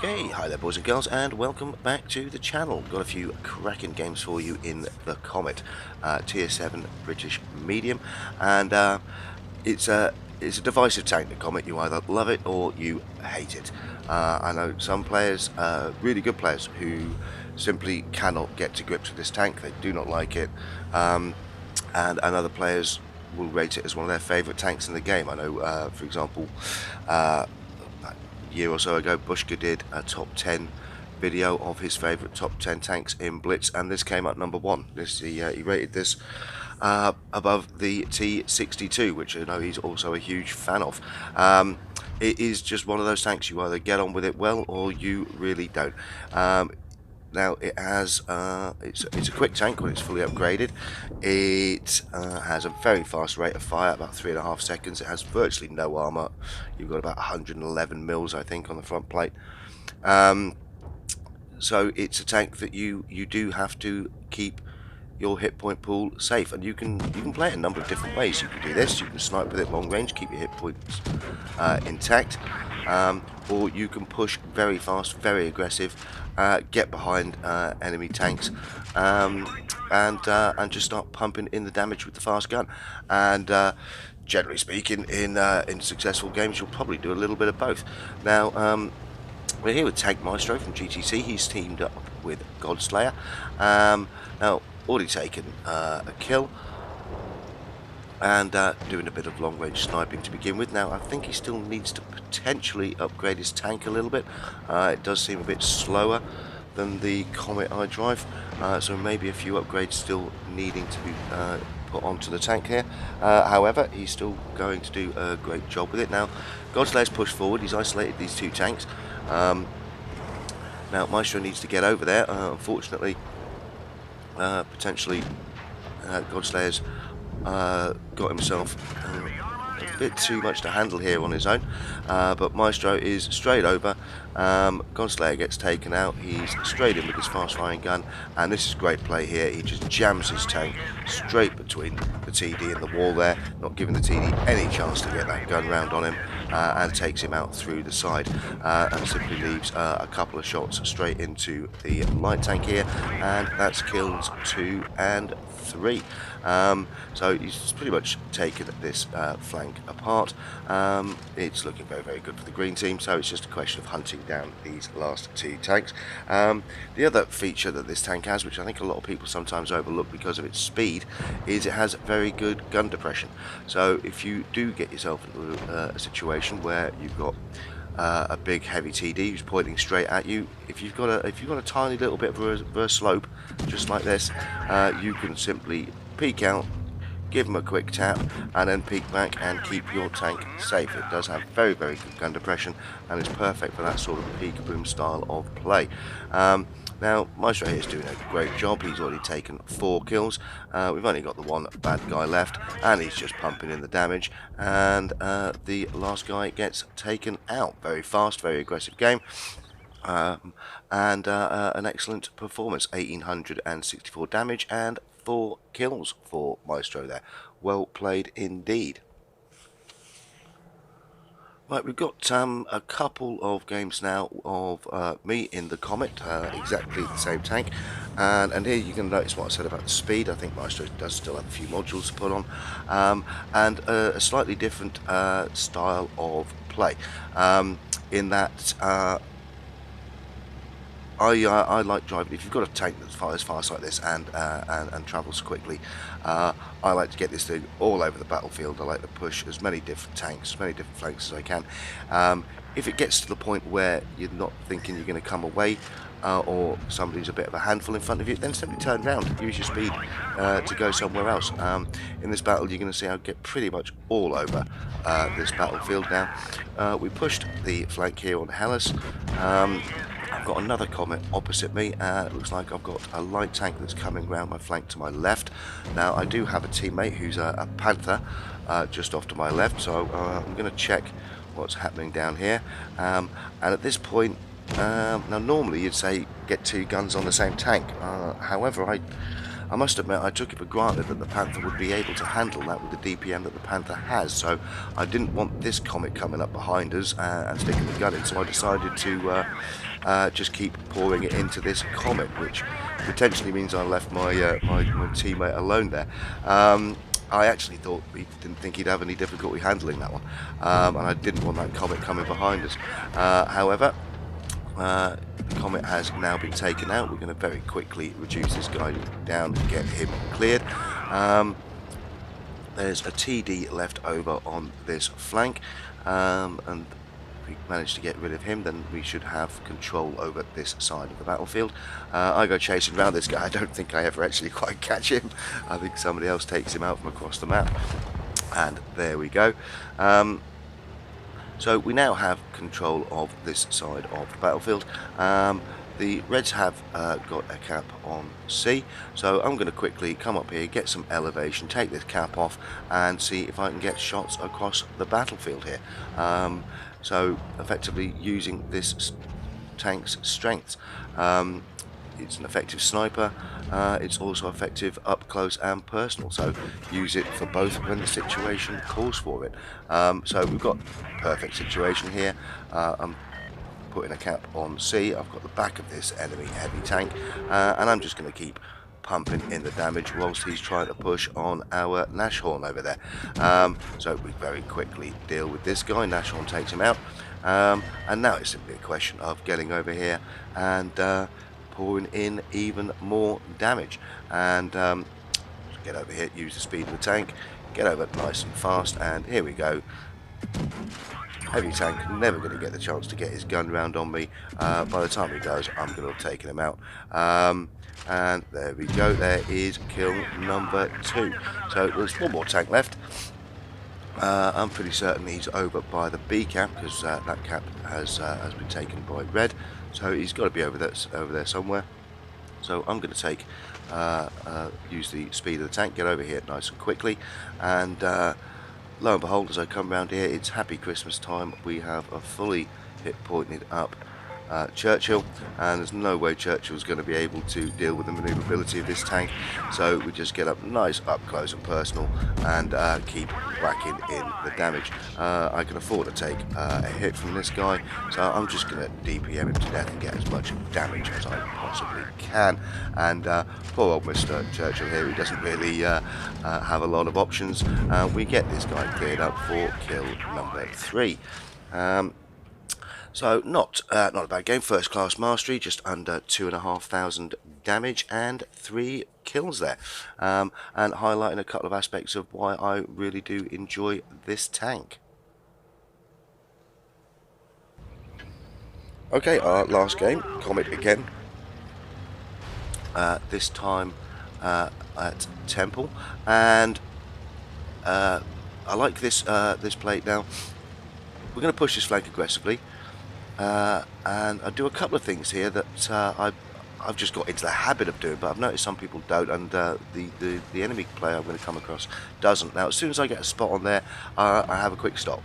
Okay, hi there boys and girls, and welcome back to the channel. Got a few cracking games for you in the Comet, Tier 7 British Medium, and it's a divisive tank, the Comet. You either love it or you hate it. I know some players, really good players, who simply cannot get to grips with this tank. They do not like it, and other players will rate it as one of their favourite tanks in the game. I know, for example, a year or so ago, Bushka did a top 10 video of his favourite top 10 tanks in Blitz, and this came up number 1. He rated this above the T62, which I know he's also a huge fan of. It is just one of those tanks, you either get on with it well or you really don't. Now it has it's a quick tank when it's fully upgraded. It has a very fast rate of fire, about 3.5 seconds. It has virtually no armor. You've got about 111 mils, I think, on the front plate. So it's a tank that you do have to keep your hit point pool safe, and you can play it a number of different ways. You can do this, you can snipe with it long range, keep your hit points intact, or you can push very fast, very aggressive, get behind enemy tanks, and just start pumping in the damage with the fast gun. And generally speaking, in successful games, you'll probably do a little bit of both. Now we're here with Tank Maestro from GTC. He's teamed up with Godslayer. Now already taken a kill, and doing a bit of long range sniping to begin with. Now I think he still needs to potentially upgrade his tank a little bit. It does seem a bit slower than the Comet iDrive, so maybe a few upgrades still needing to be put onto the tank here. However, he's still going to do a great job with it. Now Godslayer's pushed forward, he's isolated these two tanks. Now Maestro needs to get over there. Unfortunately, potentially Godslayer's got himself a bit too much to handle here on his own, but Maestro is straight over. Godslayer gets taken out. He's straight in with his fast firing gun, and this is great play here. He just jams his tank straight between the TD and the wall there, not giving the TD any chance to get that gun round on him, and takes him out through the side, and simply leaves a couple of shots straight into the light tank here, and that's kills 2 and 3. So he's pretty much taken this flank apart. It's looking very, very good for the green team, so it's just a question of hunting down these last two tanks. The other feature that this tank has, which I think a lot of people sometimes overlook because of its speed, is it has very good gun depression. So if you do get yourself into a situation where you've got a big heavy TD who's pointing straight at you, if you've got a tiny little bit of a reverse slope just like this, you can simply peek out, give them a quick tap, and then peek back and keep your tank safe. It does have very, very good gun depression, and it's perfect for that sort of peek-a-boom style of play. Now Maestro here is doing a great job. He's already taken 4 kills. We've only got the one bad guy left, and he's just pumping in the damage, and the last guy gets taken out. Very fast, very aggressive game, and an excellent performance. 1864 damage and 4 kills for Maestro there. Well played indeed. Right, we've got a couple of games now of me in the Comet, exactly the same tank, and here you can notice what I said about the speed. I think Maestro does still have a few modules to put on, and a slightly different style of play, in that I like driving. If you've got a tank that's fires fast like this and travels quickly, I like to get this thing all over the battlefield. I like to push as many different tanks, as many different flanks as I can. If it gets to the point where you're not thinking you're going to come away, or somebody's a bit of a handful in front of you, then simply turn around, use your speed to go somewhere else. In this battle, you're going to see I get pretty much all over this battlefield now. We pushed the flank here on Hellas. I've got another Comet opposite me. It looks like I've got a light tank that's coming round my flank to my left. Now I do have a teammate who's a Panther just off to my left, so I'm going to check what's happening down here. And at this point, now normally you'd say get 2 guns on the same tank. However, I must admit I took it for granted that the Panther would be able to handle that with the DPM that the Panther has, so I didn't want this Comet coming up behind us and sticking the gun in, so I decided to just keep pouring it into this Comet, which potentially means I left my my teammate alone there. I actually didn't think he'd have any difficulty handling that one, and I didn't want that Comet coming behind us. However, the Comet has now been taken out. We're going to very quickly reduce this guy down and get him cleared. There's a TD left over on this flank, and if we manage to get rid of him, then we should have control over this side of the battlefield. I go chasing around this guy. I don't think I ever actually quite catch him. I think somebody else takes him out from across the map, and there we go. So we now have control of this side of the battlefield. The Reds have got a cap on C, so I'm going to quickly come up here, get some elevation, take this cap off, and see if I can get shots across the battlefield here. So effectively using this tank's strengths. It's an effective sniper, it's also effective up close and personal, so use it for both when the situation calls for it. So we've got a perfect situation here. I'm putting a cap on C, I've got the back of this enemy heavy tank, and I'm just going to keep pumping in the damage whilst he's trying to push on our Nashorn over there. So we very quickly deal with this guy. Nashorn takes him out, and now it's simply a question of getting over here and pouring in even more damage. And get over here, use the speed of the tank, get over nice and fast, and here we go. Heavy tank, never going to get the chance to get his gun round on me. By the time he does, I'm going to have taken him out. And there we go, there is kill number 2. So there's one more tank left. I'm pretty certain he's over by the B cap, because that cap has been taken by Red. So he's got to be over there somewhere. So I'm going to take use the speed of the tank, get over here nice and quickly, and lo and behold, as I come around here, it's happy Christmas time. We have a fully hit pointed up Churchill, and there's no way Churchill's going to be able to deal with the manoeuvrability of this tank, so we just get up nice up close and personal and keep whacking in the damage. I can afford to take a hit from this guy, so I'm just going to DPM him to death and get as much damage as I possibly can. And poor old Mr. Churchill here, he doesn't really have a lot of options. We get this guy cleared up for kill number 3. So not a bad game. First class mastery, just under 2,500 damage and 3 kills there, and highlighting a couple of aspects of why I really do enjoy this tank. Okay, our last game, Comet again. This time at Temple, and I like this this plate now. We're going to push this flank aggressively. And I do a couple of things here that I've just got into the habit of doing, but I've noticed some people don't, and the enemy player I'm going to come across doesn't. Now, as soon as I get a spot on there, I have a quick stop.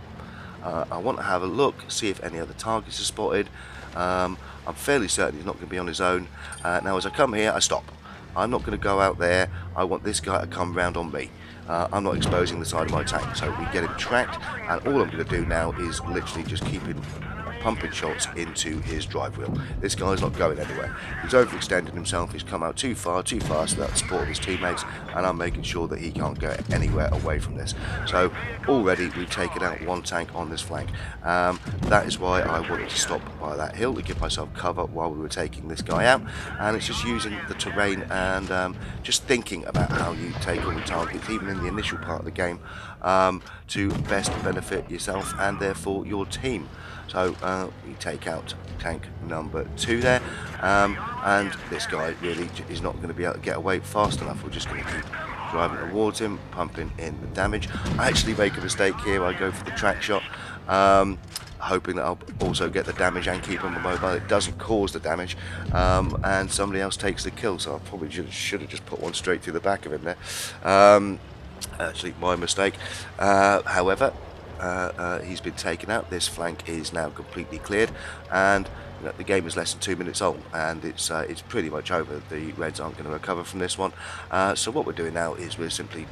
I want to have a look, see if any other targets are spotted. I'm fairly certain he's not going to be on his own. Now, as I come here, I stop. I'm not going to go out there. I want this guy to come round on me. I'm not exposing the side of my tank, so we get him tracked, and all I'm going to do now is literally just keep him pumping shots into his drive wheel. This guy's not going anywhere. He's overextended himself, he's come out too far, too fast for that support of his teammates, and I'm making sure that he can't go anywhere away from this. So already we've taken out one tank on this flank. That is why I wanted to stop by that hill to give myself cover while we were taking this guy out, and it's just using the terrain and just thinking about how you take on the targets, even in the initial part of the game, to best benefit yourself and therefore your team. So we take out tank number 2 there, and this guy really is not going to be able to get away fast enough. We're just going to keep driving towards him, pumping in the damage. I actually make a mistake here. I go for the track shot, hoping that I'll also get the damage and keep him mobile. It doesn't cause the damage, and somebody else takes the kill, so I probably should have just put one straight through the back of him there. Actually, my mistake. However, he's been taken out. This flank is now completely cleared, and the game is less than 2 minutes old, and it's pretty much over. The Reds aren't going to recover from this one. So what we're doing now is we're simply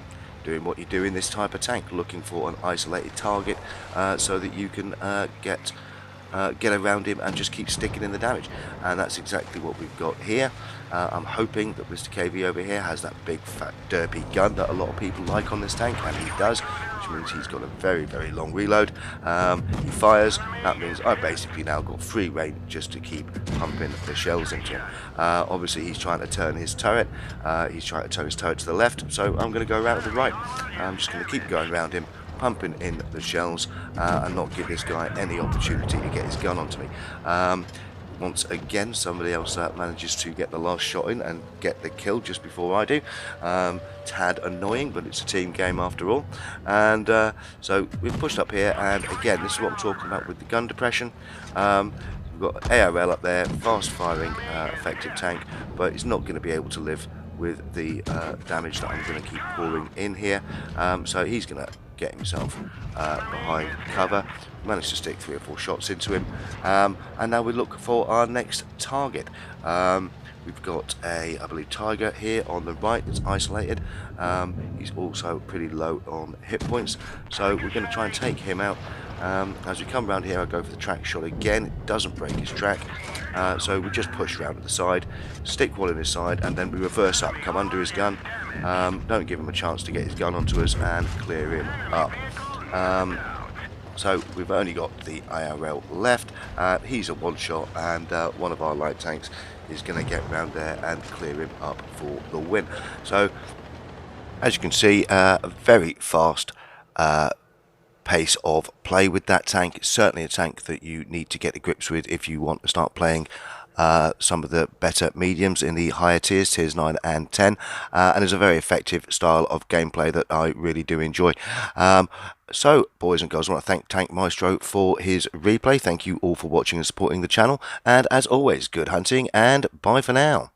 doing what you do in this type of tank, looking for an isolated target so that you can get around him and just keep sticking in the damage, and that's exactly what we've got here. I'm hoping that Mr. KV over here has that big fat derpy gun that a lot of people like on this tank, and he does, which means he's got a very long reload. He fires, that means I've basically now got free reign just to keep pumping the shells into him. Obviously he's trying to turn his turret, to the left, so I'm going to go around to the right. I'm just going to keep going around him, pumping in the shells and not give this guy any opportunity to get his gun onto me. Once again, somebody else manages to get the last shot in and get the kill just before I do. Tad annoying, but it's a team game after all. And so we've pushed up here, and again, this is what I'm talking about with the gun depression. We've got ARL up there, fast firing, effective tank, but it's not going to be able to live with the damage that I'm going to keep pouring in here. So he's going to get himself behind cover. Managed to stick 3 or 4 shots into him, and now we look for our next target. We've got I believe, Tiger here on the right that's isolated. He's also pretty low on hit points, so we're going to try and take him out. As we come around here, I go for the track shot again. It doesn't break his track, so we just push round to the side, stick one in his side, and then we reverse up, come under his gun, don't give him a chance to get his gun onto us, and clear him up. So we've only got the IRL left. He's a one-shot, and one of our light tanks is going to get around there and clear him up for the win. So as you can see, a very fast pace of play with that tank. It's certainly a tank that you need to get the grips with if you want to start playing some of the better mediums in the higher tiers, tiers 9 and 10, and is a very effective style of gameplay that I really do enjoy. So, boys and girls, I want to thank Tank Maestro for his replay. Thank you all for watching and supporting the channel, and as always, good hunting, and bye for now.